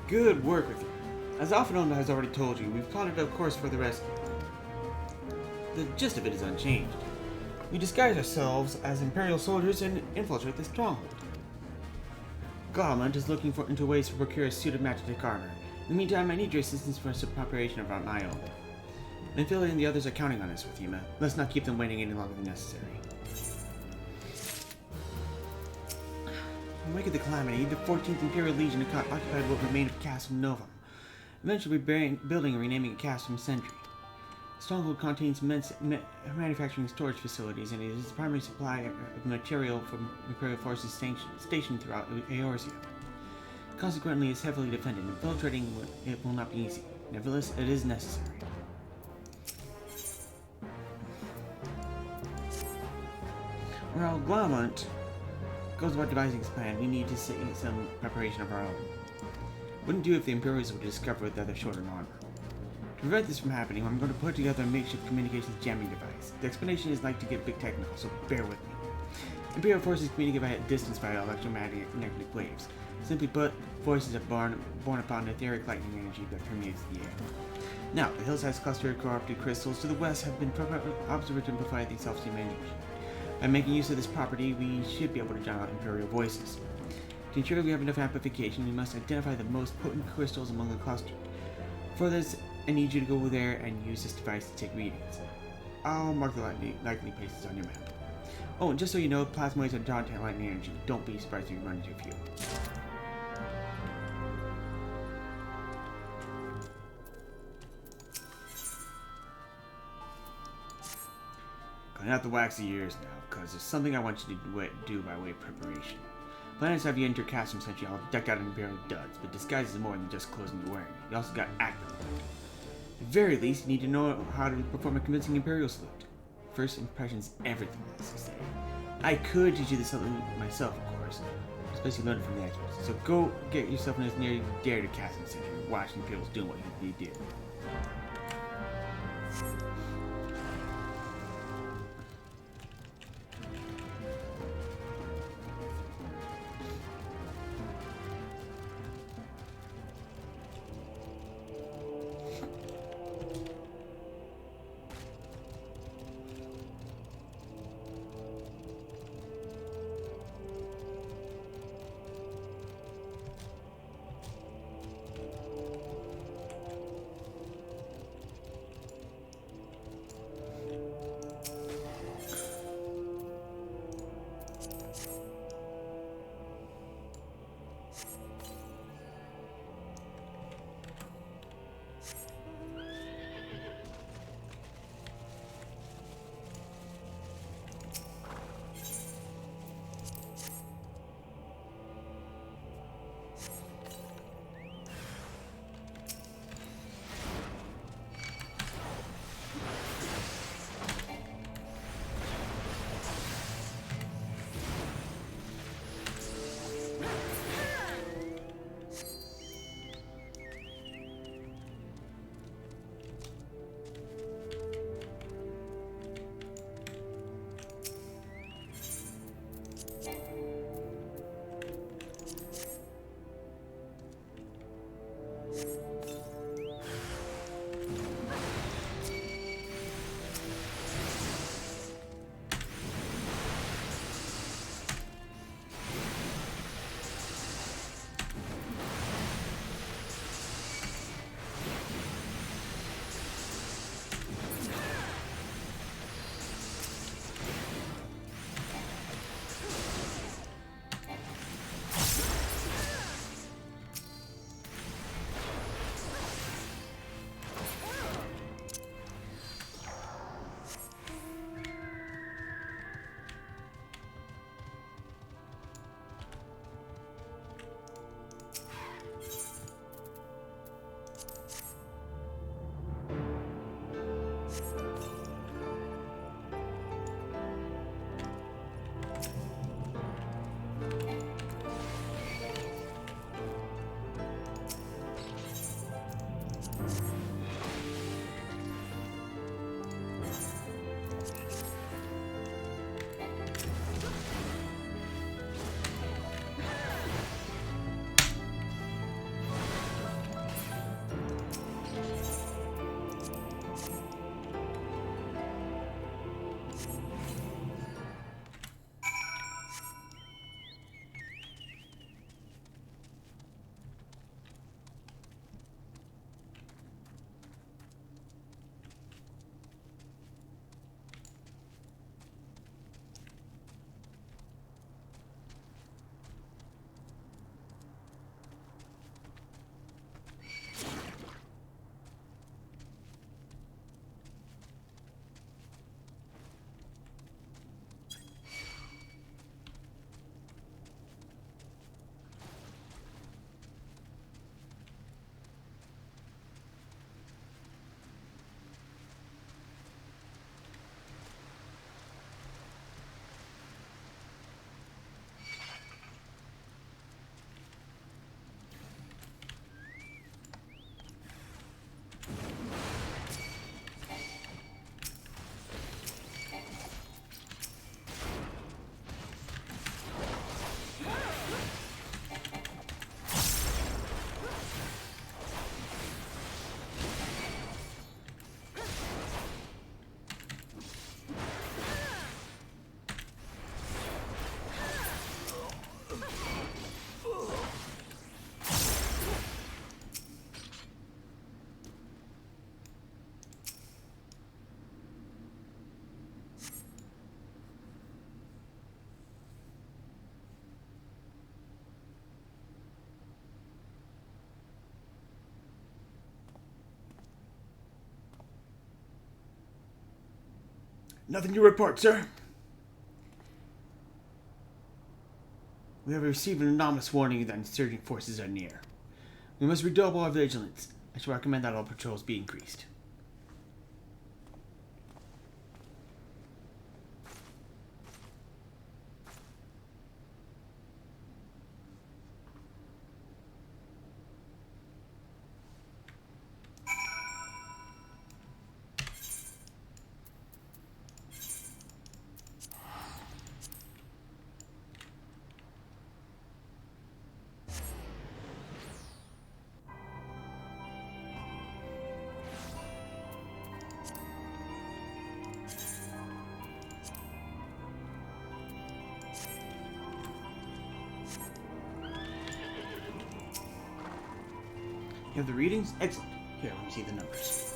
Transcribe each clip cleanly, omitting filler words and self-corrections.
Good work with you. As Alphanon has already told you, we've plotted a course for the rescue. The gist of it is unchanged. We disguise ourselves as Imperial soldiers and infiltrate the stronghold. Government is looking into ways to procure a suit of magic armor. In the meantime, I need your assistance for some preparation of my own. Minfield and the others are counting on us, Rathima. Let's not keep them waiting any longer than necessary. In the wake of the calamity, the 14th Imperial Legion occupied what remained of Castle Novum. Eventually, building and renaming it Castle Sentry. The stronghold contains immense manufacturing storage facilities and it is the primary supply of material from Imperial forces stationed throughout Eorzea. Consequently, it's heavily defended. Infiltrating it will not be easy. Nevertheless, it is necessary. While Glamont goes about devising his plan, we need to see some preparation of our own. Wouldn't do if the Imperials would discover that they're short on armor. To prevent this from happening, I'm going to put together a makeshift communications jamming device. The explanation is like to get a bit technical, so bear with me. Imperial forces communicate at distance via electromagnetic waves. Simply put, voices are born upon etheric lightning energy that permeates the air. Now, the hillsides cluster of corrupted crystals to the west have been observed to amplify the self-same energy. By making use of this property, we should be able to drown out Imperial voices. To ensure we have enough amplification, we must identify the most potent crystals among the cluster. For this, I need you to go there and use this device to take readings. I'll mark the likely places on your map. Oh, and just so you know, plasmoids are drawn to lightning energy. Don't be surprised if you run into a few. Clean out the waxy ears now, because there's something I want you to do by way of preparation. Plans have you enter Castle Sentry all decked out in Imperial duds, but disguise is more than just clothes you're wearing. You also got acting. At the very least, you need to know how to perform a convincing Imperial salute. First impression's everything, as they say. I could teach you the salute myself, of course, especially learn it from the experts. So go get yourself as near as you dare to Castle Sentry and watch the Imperials doing what you do. Nothing to report, sir. We have received an anomalous warning that insurgent forces are near. We must redouble our vigilance. I should recommend that all patrols be increased. You have the readings? Excellent. Here, let me see the numbers.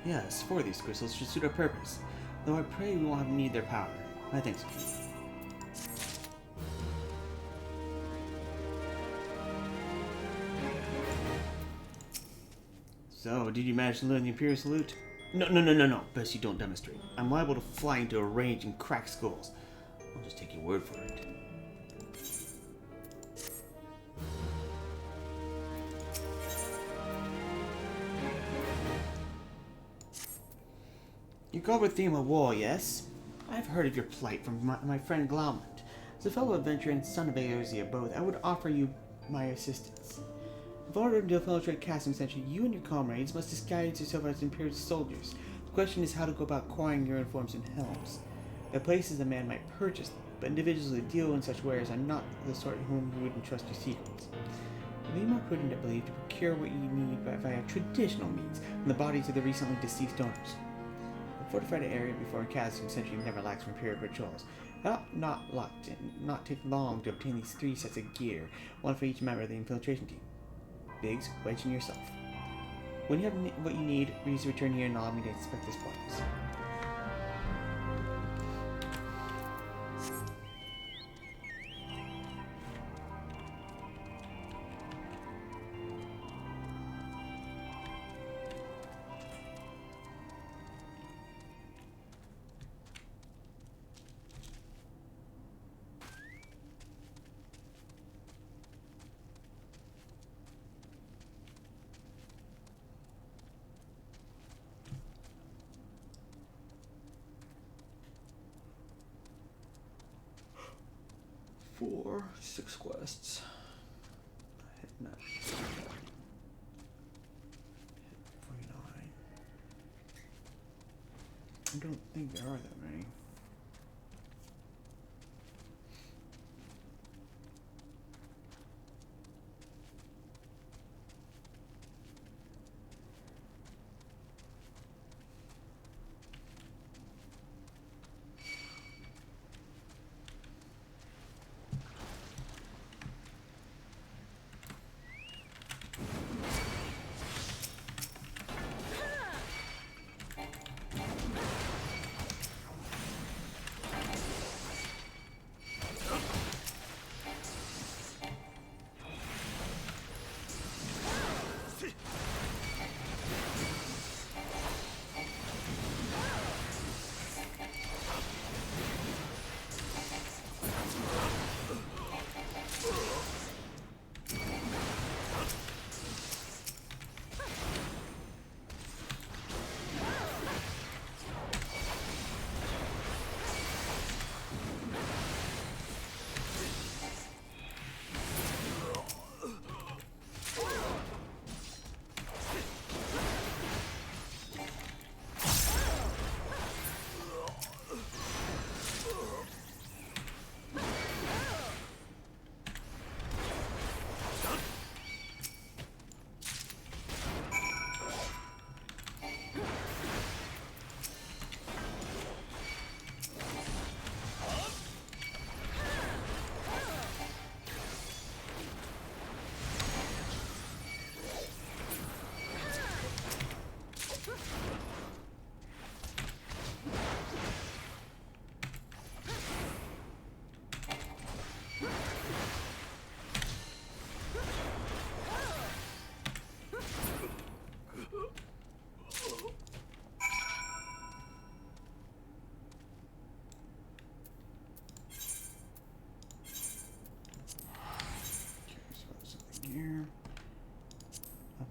Yes, 4 of these crystals should suit our purpose, though I pray we won't have need their power. My thanks, King. So, did you manage to learn the Imperial salute? No. Best you don't demonstrate. I'm liable to fly into a range and crack skulls. I'll just take your word for it. You call Rathima Wol, yes? I've heard of your plight from my friend Glaumont. As a fellow adventurer and son of Eorzea both, I would offer you my assistance. In order to infiltrate Casting Century, you and your comrades must disguise yourself as Imperial soldiers. The question is how to go about acquiring your uniforms and helms. There are places a man might purchase them, but individuals who deal in such wares are not the sort whom you would entrust your secrets. It would be more prudent, I believe, to procure what you need via traditional means from the bodies of the recently deceased donors. The fortified area before Casting Century never lacks from Imperial patrols. It ought not take long to obtain these 3 sets of gear, one for each member of the infiltration team. Biggs, wedge in yourself. When you have what you need, please return here and allow me to inspect this place. Four, 6 quests. Hit 9. Hit 49. I don't think there are that many.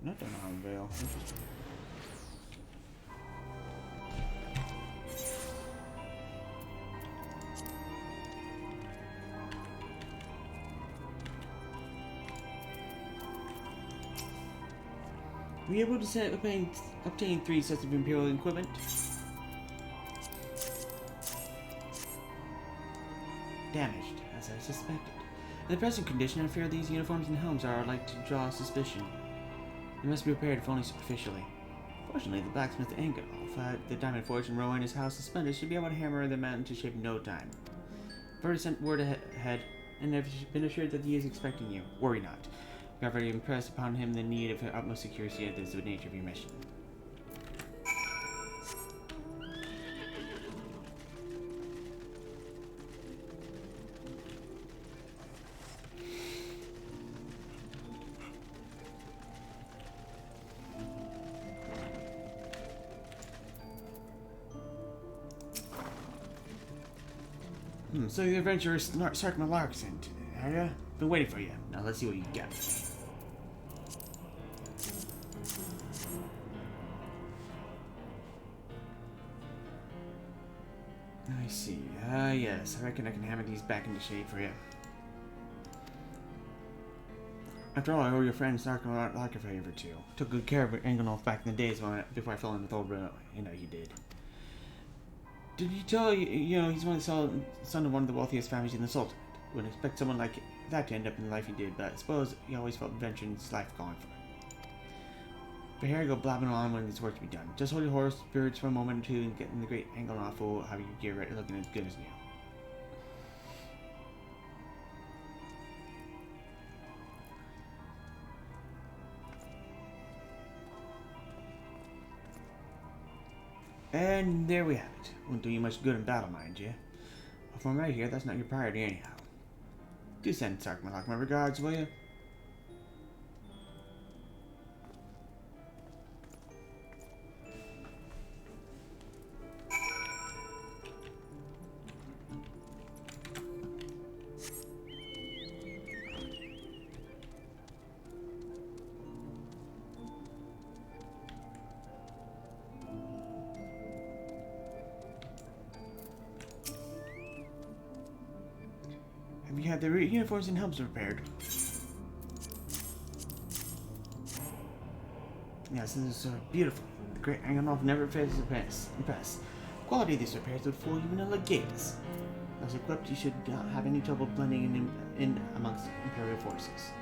Nothing on Vale. Interesting. Were you able to obtain 3 sets of Imperial equipment? Damaged, as I suspected. In the present condition, I fear these uniforms and helms are like to draw suspicion. They must be repaired, if only superficially. Fortunately, the blacksmith Anganolf had the diamond forge and row in his house suspended should be able to hammer them out into shape in no time. I've already sent word ahead, and have been assured that he is expecting you. Worry not. I've already impressed upon him the need of utmost security as is the nature of your mission. So the adventurer Sark Malarkson, are ya? Been waiting for you. Now let's see what you got. I see. Yes. I reckon I can hammer these back into shape for you. After all, I owe your friend Sark Malark a favor too. Took good care of Anganolf back in the days before I fell in with old Renault. You know you did. Did he tell you, he's one of the son of one of the wealthiest families in the Sultanate? Wouldn't expect someone like that to end up in the life he did, but I suppose he always felt adventure in his life calling for it. But here I go blabbing on when there's work to be done. Just hold your horse spirits for a moment or two and get in the great Anganolf will have your gear ready looking as good as new. And there we have it. Won't do you much good in battle, mind you. But from right here, that's not your priority anyhow. Do send Sark Malark my regards, will you? Have you had the uniforms and helms repaired? Yes, this is beautiful. The great Anganolf never fails to impress. The quality of these repairs would fool even a legatus. Thus equipped, you should not have any trouble blending in amongst Imperial forces.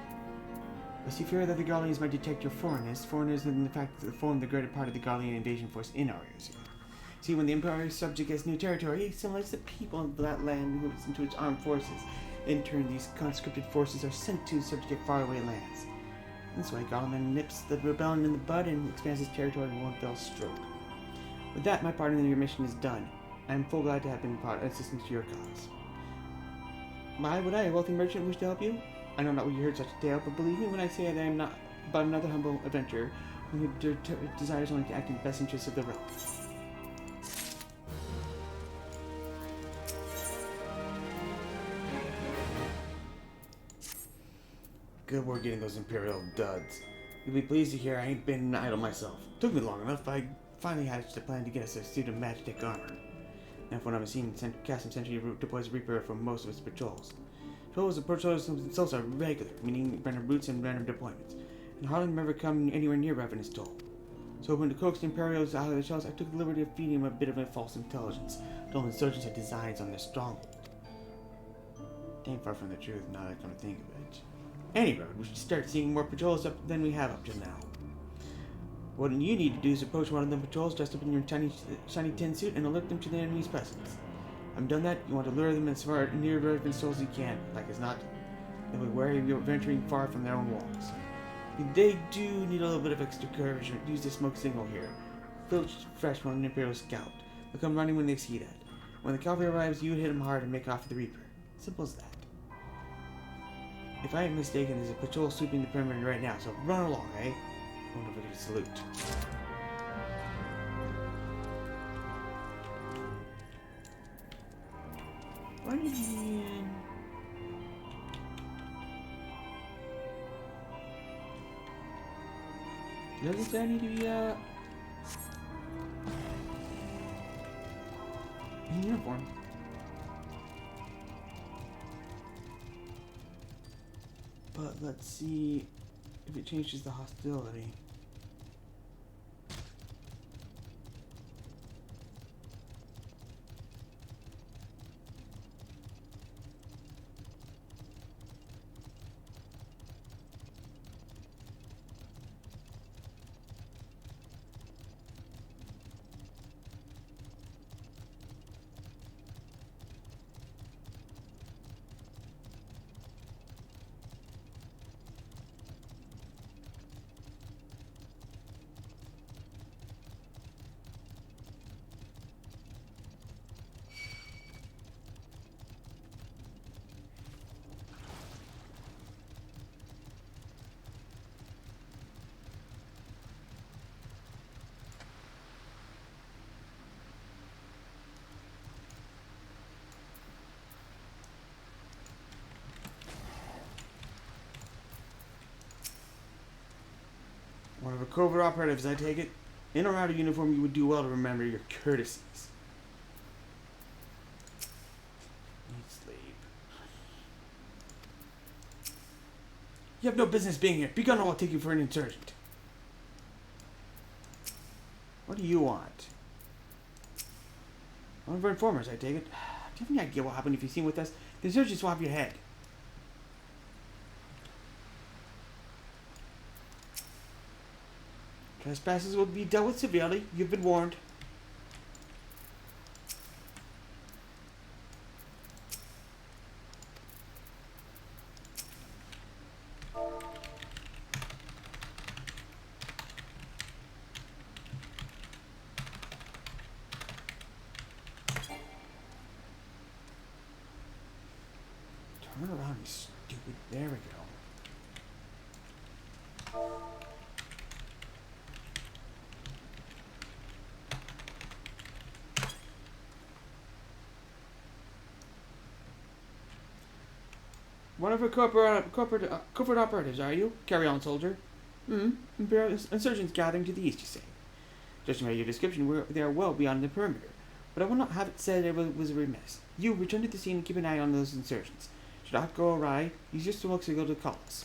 Lest you fear that the Garleans might detect your foreigners in the fact that form the greater part of the Garlean invasion force in our area. See, when the Imperial subject gets new territory, he assimilates the people of that land and moves into its armed forces. In turn, these conscripted forces are sent to subjugate faraway lands. This way, Garland nips the rebellion in the bud and expands his territory in one fell stroke. With that, my part in your mission is done. I am full glad to have been assisting to your cause. Why would I, a wealthy merchant, wish to help you? I know not what you heard such a tale, but believe me when I say that I am not but another humble adventurer who desires only to act in the best interests of the realm. Good work getting those Imperial duds. You'll be pleased to hear I ain't been idle myself. Took me long enough, I finally hatched a plan to get us a suit of Magitech armor. Now from what I've seen, Cassim Sentry deploys Reaper for most of its patrols. Patrols themselves are regular, meaning random routes and random deployments, and hardly ever come anywhere near Ravenous toll. So when to coax the Imperials out of their shells, I took the liberty of feeding them a bit of a false intelligence, told insurgents had designs on their stronghold. Dang far from the truth now that I come to think of it. Anyway, we should start seeing more patrols up than we have up to now. What you need to do is approach one of them patrols dressed up in your shiny tin suit and alert them to the enemy's presence. Having done that, you want to lure them as far near Ravenous toll as you can. Like as not, they'll be wary of you venturing far from their own walls. If they do need a little bit of extra courage, use the smoke signal here. Filch fresh from an Imperial scout. They'll come running when they see that. When the cavalry arrives, you hit them hard and make off with the Reaper. Simple as that. If I ain't mistaken, there's a patrol sweeping the perimeter right now, so run along, eh? I wonder if I can salute. What in... Doesn't say I need to be, in uniform. But let's see if it changes the hostility. One of the covert operatives, I take it. In or out of uniform, you would do well to remember your courtesies. Need sleep. You have no business being here. Be gone or I'll take you for an insurgent. What do you want? One of our informers, I take it. Do you have any idea what happened if you seen with us? The insurgents will have your head. Trespassers will be dealt with severely. You've been warned. Turn around, you stupid. There we go. One of our corporate operatives, are you? Carry on, soldier. Imperial insurgents gathering to the east, you say. Judging by your description, they are well beyond the perimeter. But I will not have it said it was remiss. You return to the scene and keep an eye on those insurgents. Should aught go awry, use your smoke signal to call us.